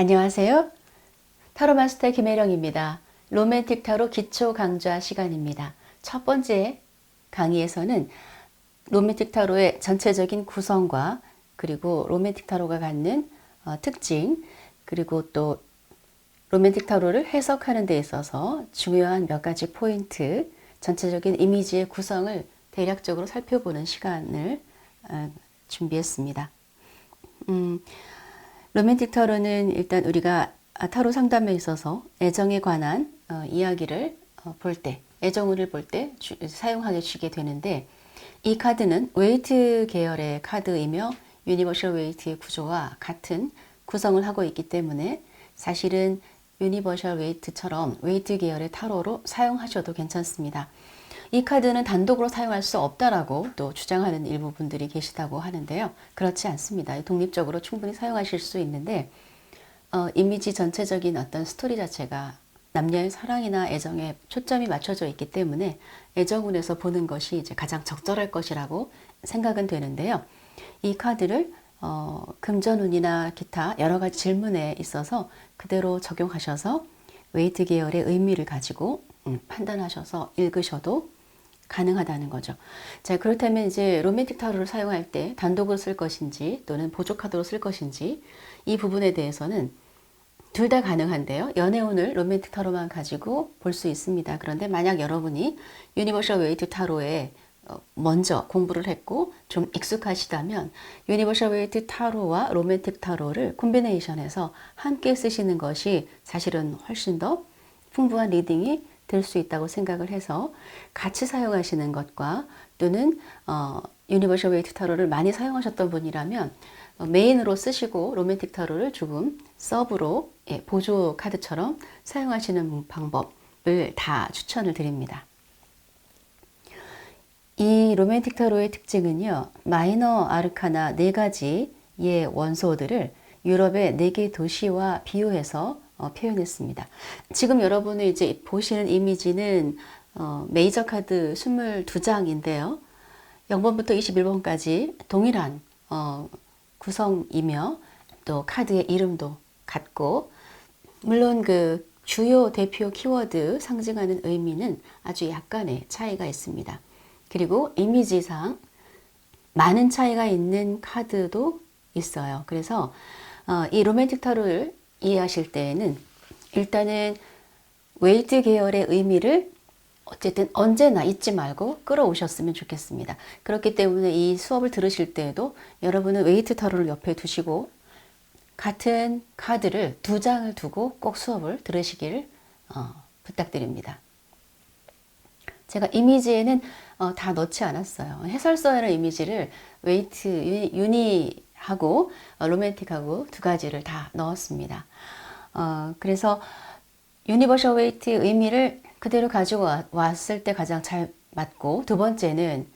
안녕하세요. 타로 마스터 김혜령입니다. 로맨틱 타로 기초 강좌 시간입니다. 첫 번째 강의에서는 로맨틱 타로의 전체적인 구성과 그리고 로맨틱 타로가 갖는 특징, 그리고 또 로맨틱 타로를 해석하는 데 있어서 중요한 몇 가지 포인트, 전체적인 이미지의 구성을 대략적으로 살펴보는 시간을 준비했습니다. 로맨틱 타로는 일단 우리가 타로 상담에 있어서 애정에 관한 이야기를 볼 때, 애정운을 볼 때 사용하게 주게 되는데, 이 카드는 웨이트 계열의 카드이며 유니버셜 웨이트의 구조와 같은 구성을 하고 있기 때문에 사실은 유니버셜 웨이트처럼 웨이트 계열의 타로로 사용하셔도 괜찮습니다. 이 카드는 단독으로 사용할 수 없다라고 또 주장하는 일부 분들이 계시다고 하는데요. 그렇지 않습니다. 독립적으로 충분히 사용하실 수 있는데 이미지 전체적인 어떤 스토리 자체가 남녀의 사랑이나 애정에 초점이 맞춰져 있기 때문에 애정운에서 보는 것이 이제 가장 적절할 것이라고 생각은 되는데요. 이 카드를 금전운이나 기타 여러 가지 질문에 있어서 그대로 적용하셔서 웨이트 계열의 의미를 가지고 판단하셔서 읽으셔도 가능하다는 거죠. 자, 그렇다면 이제 로맨틱 타로를 사용할 때 단독으로 쓸 것인지 또는 보조 카드로 쓸 것인지 이 부분에 대해서는 둘 다 가능한데요. 연애운을 로맨틱 타로만 가지고 볼 수 있습니다. 그런데 만약 여러분이 유니버셜 웨이트 타로에 먼저 공부를 했고 좀 익숙하시다면 유니버셜 웨이트 타로와 로맨틱 타로를 콤비네이션해서 함께 쓰시는 것이 사실은 훨씬 더 풍부한 리딩이 될 수 있다고 생각을 해서 같이 사용하시는 것과 또는 유니버셜 웨이트 타로를 많이 사용하셨던 분이라면 메인으로 쓰시고 로맨틱 타로를 조금 서브로 보조 카드처럼 사용하시는 방법을 다 추천을 드립니다. 이 로맨틱 타로의 특징은요, 마이너 아르카나 4가지의 원소들을 유럽의 4개 도시와 비유해서 표현했습니다. 지금 여러분이 이제 보시는 이미지는 메이저 카드 22장인데요. 0번부터 21번까지 동일한 구성이며 또 카드의 이름도 같고, 물론 그 주요 대표 키워드 상징하는 의미는 아주 약간의 차이가 있습니다. 그리고 이미지상 많은 차이가 있는 카드도 있어요. 그래서 이 로맨틱 타로를 이해하실 때에는 일단은 웨이트 계열의 의미를 어쨌든 언제나 잊지 말고 끌어오셨으면 좋겠습니다. 그렇기 때문에 이 수업을 들으실 때에도 여러분은 웨이트 타로를 옆에 두시고 같은 카드를 2장을 두고 꼭 수업을 들으시길 부탁드립니다. 제가 이미지에는 다 넣지 않았어요. 해설서에는 이미지를 웨이트, 유니하고 로맨틱하고 2가지를 다 넣었습니다. 그래서 유니버셜 웨이트의 의미를 그대로 가지고 왔을 때 가장 잘 맞고, 두 번째는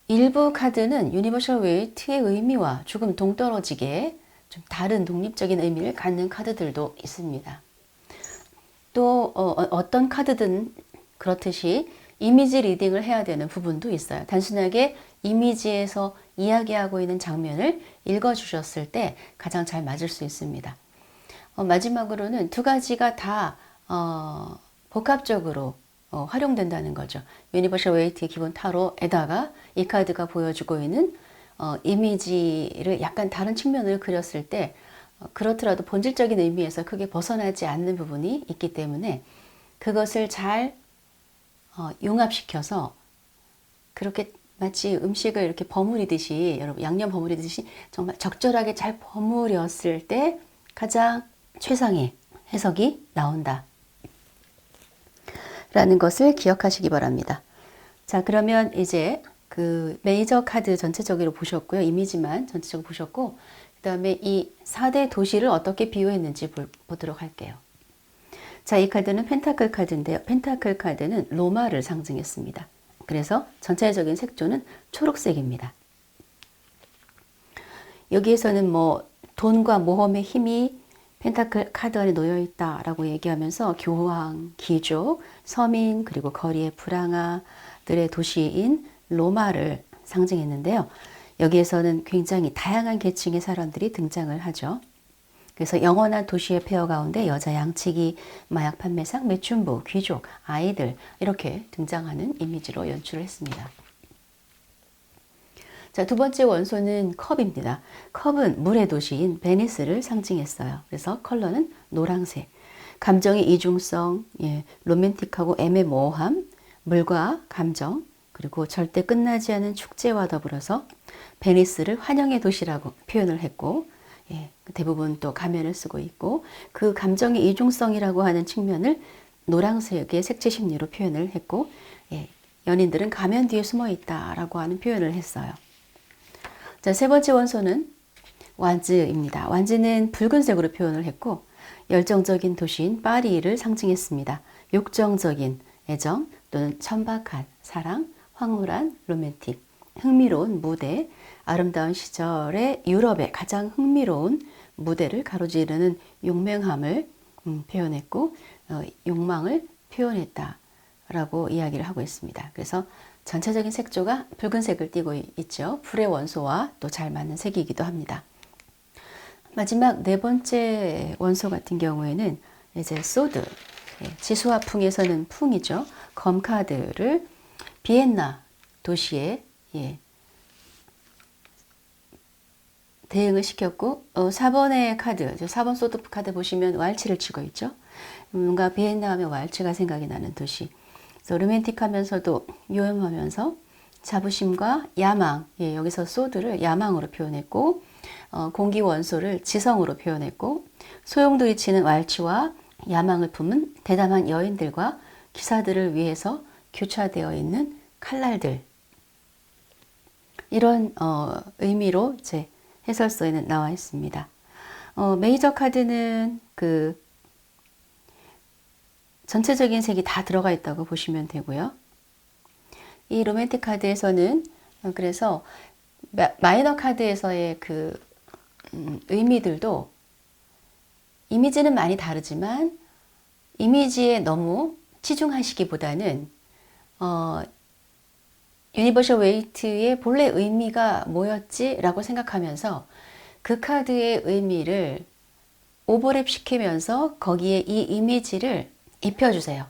일부 카드는 유니버셜 웨이트의 의미와 조금 동떨어지게 좀 다른 독립적인 의미를 갖는 카드들도 있습니다. 또 어떤 카드든 그렇듯이 이미지 리딩을 해야 되는 부분도 있어요. 단순하게 이미지에서 이야기하고 있는 장면을 읽어주셨을 때 가장 잘 맞을 수 있습니다. 마지막으로는 2가지가 다 복합적으로 활용된다는 거죠. 유니버셜 웨이트의 기본 타로에다가 이 카드가 보여주고 있는 이미지를 약간 다른 측면을 그렸을 때 그렇더라도 본질적인 의미에서 크게 벗어나지 않는 부분이 있기 때문에 그것을 잘 융합시켜서 그렇게 마치 음식을 이렇게 버무리듯이, 여러분 양념 버무리듯이 정말 적절하게 잘 버무렸을 때 가장 최상의 해석이 나온다 라는 것을 기억하시기 바랍니다. 자, 그러면 이제 그 메이저 카드 전체적으로 보셨고요. 이미지만 전체적으로 보셨고, 그 다음에 이 4대 도시를 어떻게 비유했는지 보도록 할게요. 자, 이 카드는 펜타클 카드인데요. 펜타클 카드는 로마를 상징했습니다. 그래서 전체적인 색조는 초록색입니다. 여기에서는 뭐 돈과 모험의 힘이 펜타클 카드 안에 놓여 있다라고 얘기하면서 교황, 귀족, 서민, 그리고 거리의 불황아들의 도시인 로마를 상징했는데요. 여기에서는 굉장히 다양한 계층의 사람들이 등장을 하죠. 그래서 영원한 도시의 폐허 가운데 여자 양치기, 마약 판매상, 매춘부, 귀족, 아이들 이렇게 등장하는 이미지로 연출을 했습니다. 자, 두 번째 원소는 컵입니다. 컵은 물의 도시인 베니스를 상징했어요. 그래서 컬러는 노란색. 감정의 이중성, 로맨틱하고 애매모호함, 물과 감정, 그리고 절대 끝나지 않은 축제와 더불어서 베니스를 환영의 도시라고 표현을 했고, 대부분 또 가면을 쓰고 있고, 그 감정의 이중성이라고 하는 측면을 노란색의 색채 심리로 표현을 했고, 연인들은 가면 뒤에 숨어 있다라고 하는 표현을 했어요. 자, 세 번째 원소는 완즈입니다. 완즈는 붉은색으로 표현을 했고 열정적인 도시인 파리를 상징했습니다. 욕정적인 애정 또는 천박한 사랑, 황홀한 로맨틱, 흥미로운 무대, 아름다운 시절의 유럽의 가장 흥미로운 무대를 가로지르는 용맹함을 표현했고 욕망을 표현했다라고 이야기를 하고 있습니다. 그래서 전체적인 색조가 붉은색을 띠고 있죠. 불의 원소와 또 잘 맞는 색이기도 합니다. 마지막 네 번째 원소 같은 경우에는 이제 소드, 지수와 풍에서는 풍이죠. 검카드를 비엔나 도시에 대응을 시켰고 4번의 카드, 4번 소드 카드 보시면 왈츠를 치고 있죠. 뭔가 비엔나 하면 왈츠가 생각이 나는 도시. 그래서 로맨틱하면서도 요염하면서 자부심과 야망, 여기서 소드를 야망으로 표현했고 공기 원소를 지성으로 표현했고 소용돌이 치는 왈츠와 야망을 품은 대담한 여인들과 기사들을 위해서 교차되어 있는 칼날들, 이런 의미로 이제 해설서에는 나와 있습니다. 메이저 카드는 그 전체적인 색이 다 들어가 있다고 보시면 되고요. 이 로맨틱 카드에서는 그래서 마이너 카드에서의 그 의미들도 이미지는 많이 다르지만 이미지에 너무 치중하시기보다는 유니버셜 웨이트의 본래 의미가 뭐였지? 라고 생각하면서 그 카드의 의미를 오버랩 시키면서 거기에 이 이미지를 입혀주세요.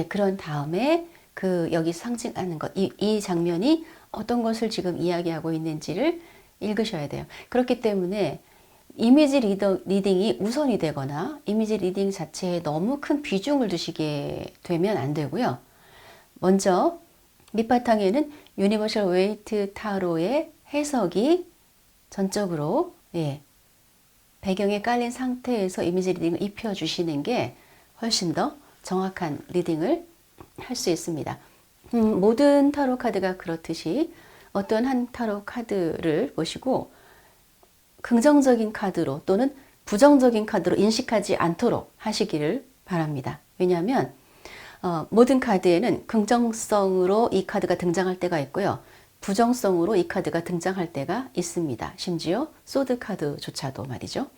그런 다음에 그 여기 상징하는 것, 이 장면이 어떤 것을 지금 이야기하고 있는지를 읽으셔야 돼요. 그렇기 때문에 이미지 리딩이 우선이 되거나 이미지 리딩 자체에 너무 큰 비중을 두시게 되면 안 되고요. 먼저 밑바탕에는 유니버셜 웨이트 타로의 해석이 전적으로 배경에 깔린 상태에서 이미지 리딩을 입혀주시는 게 훨씬 더 정확한 리딩을 할 수 있습니다. 모든 타로 카드가 그렇듯이 어떤 한 타로 카드를 보시고 긍정적인 카드로 또는 부정적인 카드로 인식하지 않도록 하시기를 바랍니다. 왜냐하면 모든 카드에는 긍정성으로 이 카드가 등장할 때가 있고요. 부정성으로 이 카드가 등장할 때가 있습니다. 심지어 소드 카드조차도 말이죠.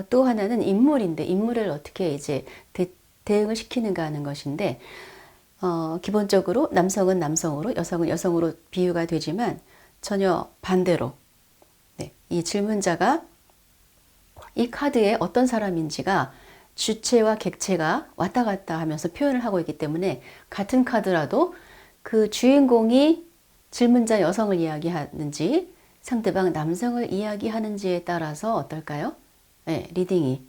또 하나는 인물인데 인물을 어떻게 이제 대응을 시키는가 하는 것인데 기본적으로 남성은 남성으로 여성은 여성으로 비유가 되지만 전혀 반대로 이 질문자가 이 카드에 어떤 사람인지가 주체와 객체가 왔다 갔다 하면서 표현을 하고 있기 때문에 같은 카드라도 그 주인공이 질문자 여성을 이야기하는지 상대방 남성을 이야기하는지에 따라서 어떨까요? 리딩이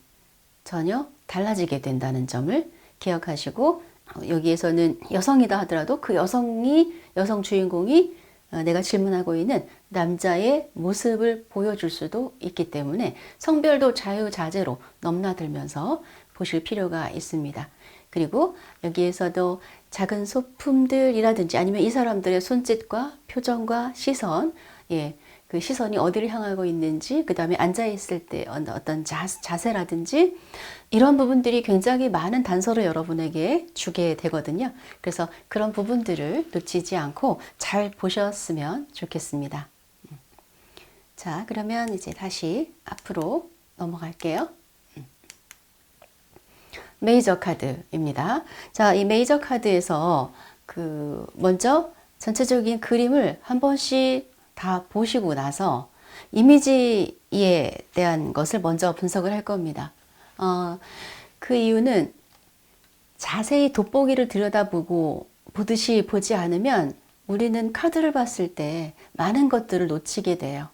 전혀 달라지게 된다는 점을 기억하시고 여기에서는 여성이다 하더라도 그 여성 주인공이 내가 질문하고 있는 남자의 모습을 보여줄 수도 있기 때문에 성별도 자유자재로 넘나들면서 보실 필요가 있습니다. 그리고 여기에서도 작은 소품들이라든지 아니면 이 사람들의 손짓과 표정과 시선, 그 시선이 어디를 향하고 있는지, 그 다음에 앉아있을 때 어떤 자세라든지 이런 부분들이 굉장히 많은 단서를 여러분에게 주게 되거든요. 그래서 그런 부분들을 놓치지 않고 잘 보셨으면 좋겠습니다. 자, 그러면 이제 다시 앞으로 넘어갈게요. 메이저 카드입니다. 자, 이 메이저 카드에서 먼저 전체적인 그림을 한 번씩 다 보시고 나서 이미지에 대한 것을 먼저 분석을 할 겁니다. 그 이유는 자세히 돋보기를 들여다보고 보듯이 보지 않으면 우리는 카드를 봤을 때 많은 것들을 놓치게 돼요.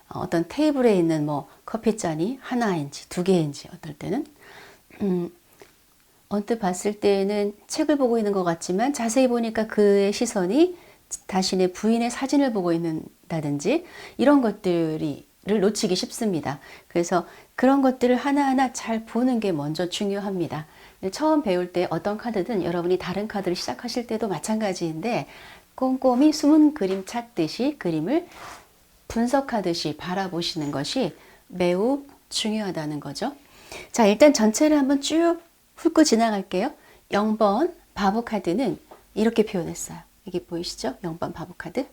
어떤 테이블에 있는 뭐 커피잔이 하나인지 두 개인지 어떨 때는 언뜻 봤을 때는 책을 보고 있는 것 같지만 자세히 보니까 그의 시선이 자신의 부인의 사진을 보고 있는다든지 이런 것들을 놓치기 쉽습니다. 그래서 그런 것들을 하나하나 잘 보는 게 먼저 중요합니다. 처음 배울 때 어떤 카드든 여러분이 다른 카드를 시작하실 때도 마찬가지인데 꼼꼼히 숨은 그림 찾듯이 그림을 분석하듯이 바라보시는 것이 매우 중요하다는 거죠. 자, 일단 전체를 한번 쭉 훑고 지나갈게요. 0번 바보 카드는 이렇게 표현했어요. 여기 보이시죠? 0번 바보 카드.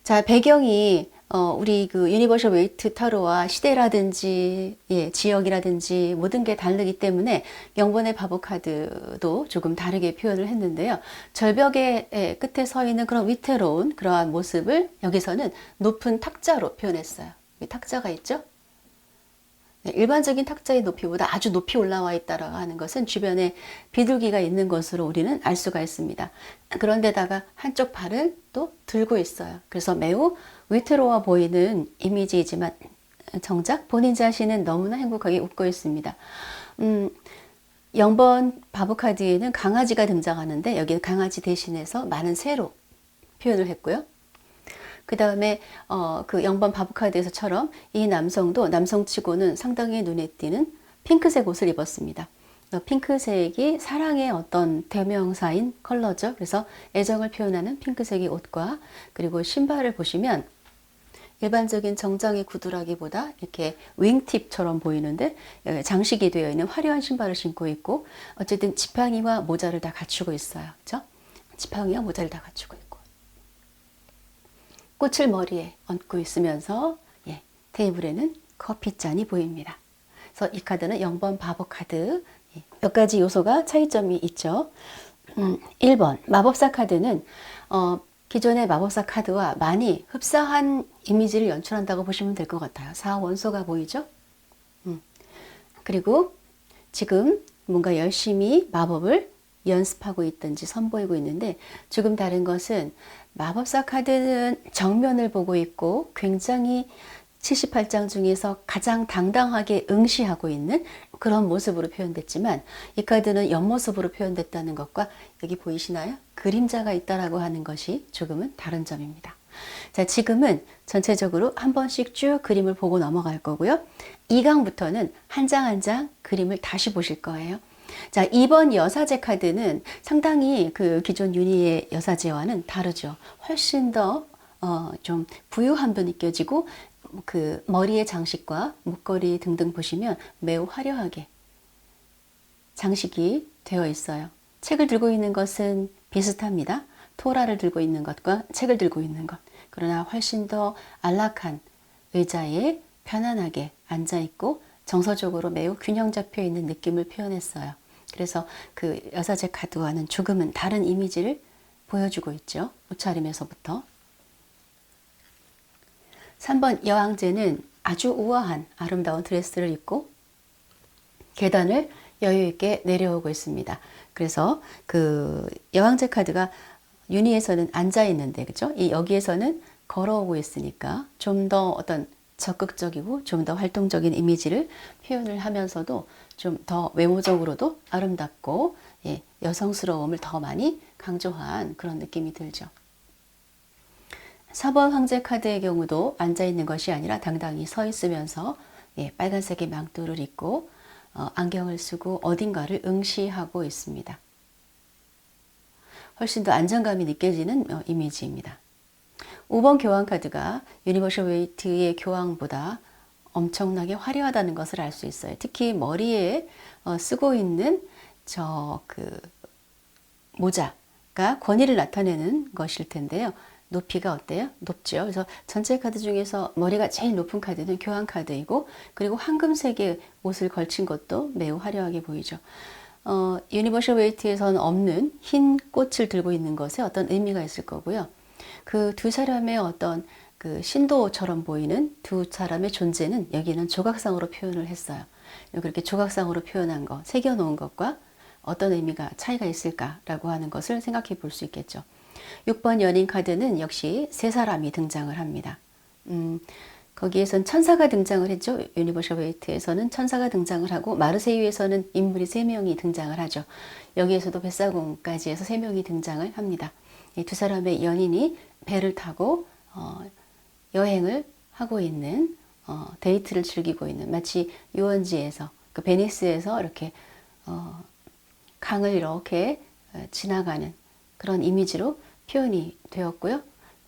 자, 배경이 우리 그 유니버셜 웨이트 타로와 시대라든지 지역이라든지 모든 게 다르기 때문에 0번의 바보 카드도 조금 다르게 표현을 했는데요. 절벽의 끝에 서 있는 그런 위태로운 그러한 모습을 여기서는 높은 탁자로 표현했어요. 여기 탁자가 있죠? 네, 일반적인 탁자의 높이보다 아주 높이 올라와 있다라고 하는 것은 주변에 비둘기가 있는 것으로 우리는 알 수가 있습니다. 그런데다가 한쪽 발을 또 들고 있어요. 그래서 매우 위태로워 보이는 이미지이지만 정작 본인 자신은 너무나 행복하게 웃고 있습니다. 0번 바보 카드에는 강아지가 등장하는데 여기는 강아지 대신해서 많은 새로 표현을 했고요. 그 다음에 그 0번 바보 카드에서처럼 이 남성도 남성치고는 상당히 눈에 띄는 핑크색 옷을 입었습니다. 핑크색이 사랑의 어떤 대명사인 컬러죠. 그래서 애정을 표현하는 핑크색의 옷과 그리고 신발을 보시면 일반적인 정장의 구두라기보다 이렇게 윙팁처럼 보이는데 장식이 되어 있는 화려한 신발을 신고 있고 어쨌든 지팡이와 모자를 다 갖추고 있어요. 그렇죠? 지팡이와 모자를 다 갖추고 있고 꽃을 머리에 얹고 있으면서 테이블에는 커피잔이 보입니다. 그래서 이 카드는 0번 바보 카드. 몇 가지 요소가 차이점이 있죠. 1번 마법사 카드는 기존의 마법사 카드와 많이 흡사한 이미지를 연출한다고 보시면 될 것 같아요. 4원소가 보이죠? 그리고 지금 뭔가 열심히 마법을 연습하고 있든지 선보이고 있는데 조금 다른 것은 마법사 카드는 정면을 보고 있고 굉장히 78장 중에서 가장 당당하게 응시하고 있는 그런 모습으로 표현됐지만 이 카드는 옆모습으로 표현됐다는 것과 여기 보이시나요? 그림자가 있다라고 하는 것이 조금은 다른 점입니다. 자, 지금은 전체적으로 한 번씩 쭉 그림을 보고 넘어갈 거고요. 2강부터는 한 장 한 장 그림을 다시 보실 거예요. 자, 2번 여사제 카드는 상당히 그 기존 유니의 여사제와는 다르죠. 훨씬 더 좀 부유함도 느껴지고 그 머리의 장식과 목걸이 등등 보시면 매우 화려하게 장식이 되어 있어요. 책을 들고 있는 것은 비슷합니다. 토라를 들고 있는 것과 책을 들고 있는 것. 그러나 훨씬 더 안락한 의자에 편안하게 앉아 있고 정서적으로 매우 균형 잡혀 있는 느낌을 표현했어요. 그래서 그 여사제 카드와는 조금은 다른 이미지를 보여주고 있죠. 옷차림에서부터. 3번 여왕제는 아주 우아한 아름다운 드레스를 입고 계단을 여유 있게 내려오고 있습니다. 그래서 그 여왕제 카드가 유니에서는 앉아 있는데 그죠? 이 여기에서는 걸어오고 있으니까 좀 더 어떤 적극적이고 좀 더 활동적인 이미지를 표현을 하면서도 좀 더 외모적으로도 아름답고 여성스러움을 더 많이 강조한 그런 느낌이 들죠. 4번 황제 카드의 경우도 앉아있는 것이 아니라 당당히 서 있으면서 빨간색의 망토를 입고 안경을 쓰고 어딘가를 응시하고 있습니다. 훨씬 더 안정감이 느껴지는 이미지입니다. 5번 교황 카드가 유니버셜 웨이트의 교황보다 엄청나게 화려하다는 것을 알 수 있어요. 특히 머리에 쓰고 있는 모자가 권위를 나타내는 것일 텐데요. 높이가 어때요? 높죠. 그래서 전체 카드 중에서 머리가 제일 높은 카드는 교황 카드이고 그리고 황금색의 옷을 걸친 것도 매우 화려하게 보이죠. 유니버셜 웨이트에서는 없는 흰 꽃을 들고 있는 것에 어떤 의미가 있을 거고요. 그 두 사람의 어떤 그 신도처럼 보이는 두 사람의 존재는 여기는 조각상으로 표현을 했어요. 그렇게 조각상으로 표현한 거, 새겨놓은 것과 어떤 의미가 차이가 있을까라고 하는 것을 생각해 볼 수 있겠죠. 6번 연인 카드는 역시 세 사람이 등장을 합니다. 거기에선 천사가 등장을 했죠. 유니버셜 웨이트에서는 천사가 등장을 하고 마르세유에서는 인물이 3명이 등장을 하죠. 여기에서도 뱃사공까지 해서 3명이 등장을 합니다. 이 두 사람의 연인이 배를 타고 여행을 하고 있는 데이트를 즐기고 있는 마치 유원지에서 그 베니스에서 이렇게 강을 이렇게 지나가는 그런 이미지로 표현이 되었고요.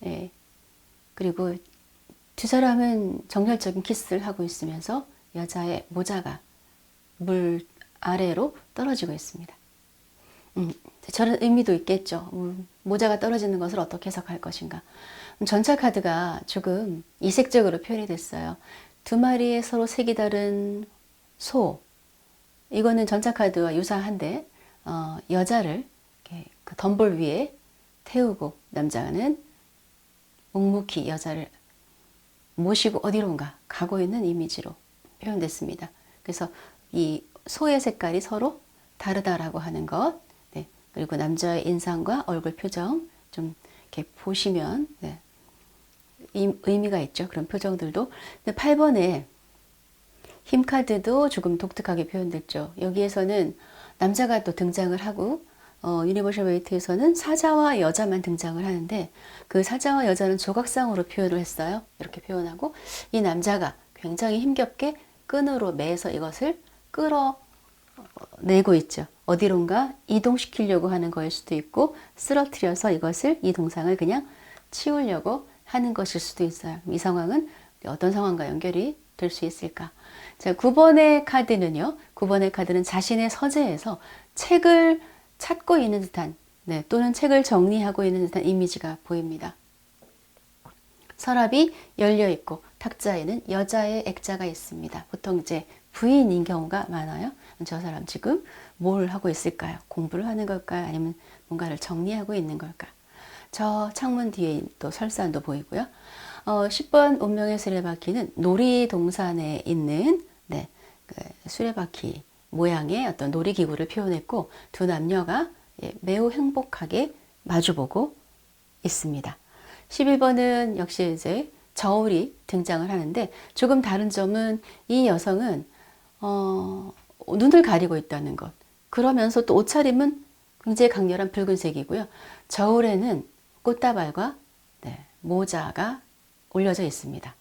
예. 그리고 두 사람은 정열적인 키스를 하고 있으면서 여자의 모자가 물 아래로 떨어지고 있습니다. 저런 의미도 있겠죠. 모자가 떨어지는 것을 어떻게 해석할 것인가. 전차 카드가 조금 이색적으로 표현이 됐어요. 두 마리의 서로 색이 다른 소. 이거는 전차 카드와 유사한데 여자를 이렇게 그 덤볼 위에 태우고 남자는 묵묵히 여자를 모시고 어디론가 가고 있는 이미지로 표현됐습니다. 그래서 이 소의 색깔이 서로 다르다라고 하는 것, 네. 그리고 남자의 인상과 얼굴 표정 좀 이렇게 보시면 네. 의미가 있죠. 그런 표정들도. 근데 8번에 힘 카드도 조금 독특하게 표현됐죠. 여기에서는 남자가 또 등장을 하고 유니버셜 웨이트에서는 사자와 여자만 등장을 하는데 그 사자와 여자는 조각상으로 표현을 했어요. 이렇게 표현하고 이 남자가 굉장히 힘겹게 끈으로 매서 이것을 끌어내고 있죠. 어디론가 이동시키려고 하는 거일 수도 있고 쓰러뜨려서 이것을 이 동상을 그냥 치우려고 하는 것일 수도 있어요. 이 상황은 어떤 상황과 연결이 될 수 있을까? 자, 9번의 카드는요. 9번의 카드는 자신의 서재에서 책을 찾고 있는 듯한 네, 또는 책을 정리하고 있는 듯한 이미지가 보입니다. 서랍이 열려 있고 탁자에는 여자의 액자가 있습니다. 보통 이제 부인인 경우가 많아요. 저 사람 지금 뭘 하고 있을까요? 공부를 하는 걸까요? 아니면 뭔가를 정리하고 있는 걸까? 저 창문 뒤에 또 설산도 보이고요. 10번 운명의 수레바퀴는 놀이동산에 있는 네, 그 수레바퀴 모양의 어떤 놀이기구를 표현했고 두 남녀가 매우 행복하게 마주보고 있습니다. 11번은 역시 이제 저울이 등장을 하는데 조금 다른 점은 이 여성은 눈을 가리고 있다는 것. 그러면서 또 옷차림은 굉장히 강렬한 붉은색이고요. 저울에는 꽃다발과 네, 모자가 올려져 있습니다.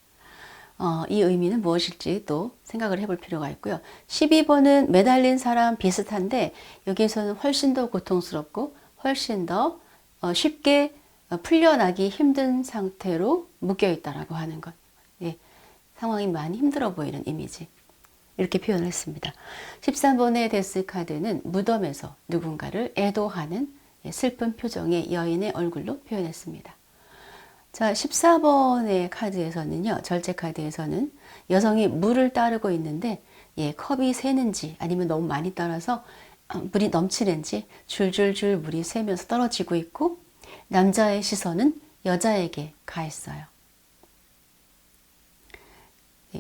이 의미는 무엇일지 또 생각을 해볼 필요가 있고요. 12번은 매달린 사람 비슷한데 여기에서는 훨씬 더 고통스럽고 훨씬 더 쉽게 풀려나기 힘든 상태로 묶여 있다라고 하는 것. 예, 상황이 많이 힘들어 보이는 이미지. 이렇게 표현을 했습니다. 13번의 데스 카드는 무덤에서 누군가를 애도하는 슬픈 표정의 여인의 얼굴로 표현했습니다. 자, 14번의 카드에서는요, 절제 카드에서는 여성이 물을 따르고 있는데, 컵이 새는지 아니면 너무 많이 따라서 물이 넘치는지 줄줄줄 물이 새면서 떨어지고 있고, 남자의 시선은 여자에게 가 있어요.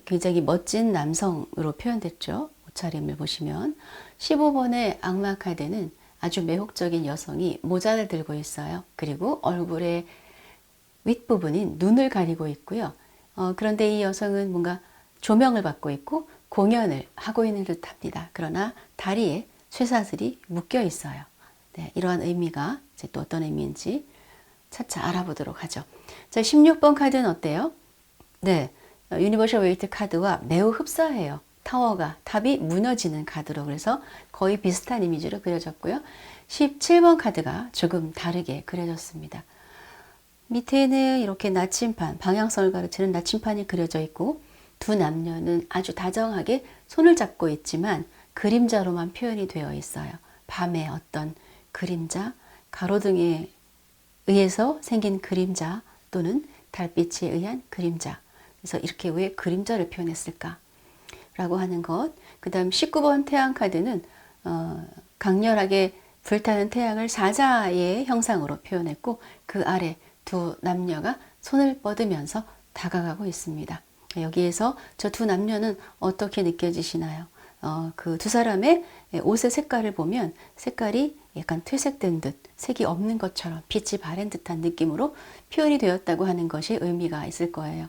굉장히 멋진 남성으로 표현됐죠. 옷차림을 보시면. 15번의 악마 카드는 아주 매혹적인 여성이 모자를 들고 있어요. 그리고 얼굴에 윗부분인 눈을 가리고 있고요. 그런데 이 여성은 뭔가 조명을 받고 있고 공연을 하고 있는 듯 합니다. 그러나 다리에 쇠사슬이 묶여 있어요. 네, 이러한 의미가 이제 또 어떤 의미인지 차차 알아보도록 하죠. 자, 16번 카드는 어때요? 네, 유니버셜 웨이트 카드와 매우 흡사해요. 타워가, 탑이 무너지는 카드로 그래서 거의 비슷한 이미지로 그려졌고요. 17번 카드가 조금 다르게 그려졌습니다. 밑에는 이렇게 나침판, 방향성을 가르치는 나침판이 그려져 있고 두 남녀는 아주 다정하게 손을 잡고 있지만 그림자로만 표현이 되어 있어요. 밤의 어떤 그림자, 가로등에 의해서 생긴 그림자 또는 달빛에 의한 그림자. 그래서 이렇게 왜 그림자를 표현했을까? 라고 하는 것. 그 다음 19번 태양 카드는 강렬하게 불타는 태양을 사자의 형상으로 표현했고 그 아래 두 남녀가 손을 뻗으면서 다가가고 있습니다. 여기에서 저 두 남녀는 어떻게 느껴지시나요? 그 두 사람의 옷의 색깔을 보면 색깔이 약간 퇴색된 듯 색이 없는 것처럼 빛이 바랜 듯한 느낌으로 표현이 되었다고 하는 것이 의미가 있을 거예요.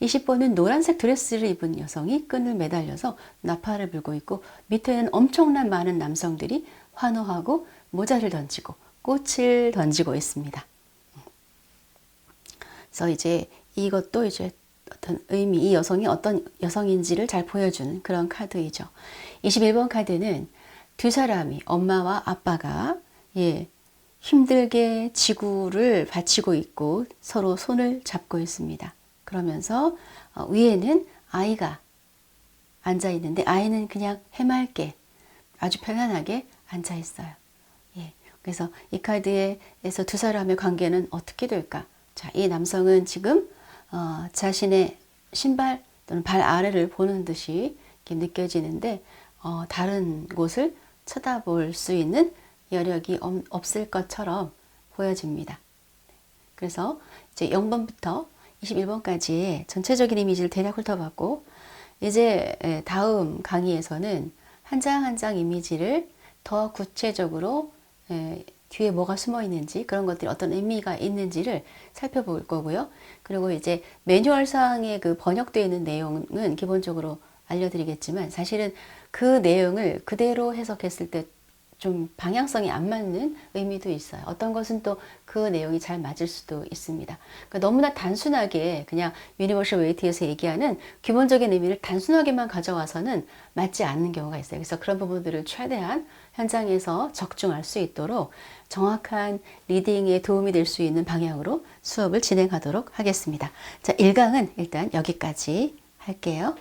20번은 노란색 드레스를 입은 여성이 끈을 매달려서 나팔을 불고 있고 밑에는 엄청난 많은 남성들이 환호하고 모자를 던지고 꽃을 던지고 있습니다. 그래서 이제 이것도 이제 어떤 의미, 이 여성이 어떤 여성인지를 잘 보여주는 그런 카드이죠. 21번 카드는 두 사람이 엄마와 아빠가 힘들게 지구를 바치고 있고 서로 손을 잡고 있습니다. 그러면서 위에는 아이가 앉아 있는데 아이는 그냥 해맑게 아주 편안하게 앉아 있어요. 그래서 이 카드에서 두 사람의 관계는 어떻게 될까? 자, 이 남성은 지금 자신의 신발 또는 발 아래를 보는 듯이 이렇게 느껴지는데 다른 곳을 쳐다볼 수 있는 여력이 없을 것처럼 보여집니다. 그래서 이제 0번부터 21번까지의 전체적인 이미지를 대략 훑어봤고 이제 다음 강의에서는 한 장 한 장 이미지를 더 구체적으로 뒤에 뭐가 숨어 있는지 그런 것들이 어떤 의미가 있는지를 살펴볼 거고요. 그리고 이제 매뉴얼상에 그 번역되어 있는 내용은 기본적으로 알려드리겠지만 사실은 그 내용을 그대로 해석했을 때 좀 방향성이 안 맞는 의미도 있어요. 어떤 것은 또 그 내용이 잘 맞을 수도 있습니다. 그러니까 너무나 단순하게 그냥 유니버셜 웨이트에서 얘기하는 기본적인 의미를 단순하게만 가져와서는 맞지 않는 경우가 있어요. 그래서 그런 부분들을 최대한 현장에서 적중할 수 있도록 정확한 리딩에 도움이 될 수 있는 방향으로 수업을 진행하도록 하겠습니다. 자, 1강은 일단 여기까지 할게요.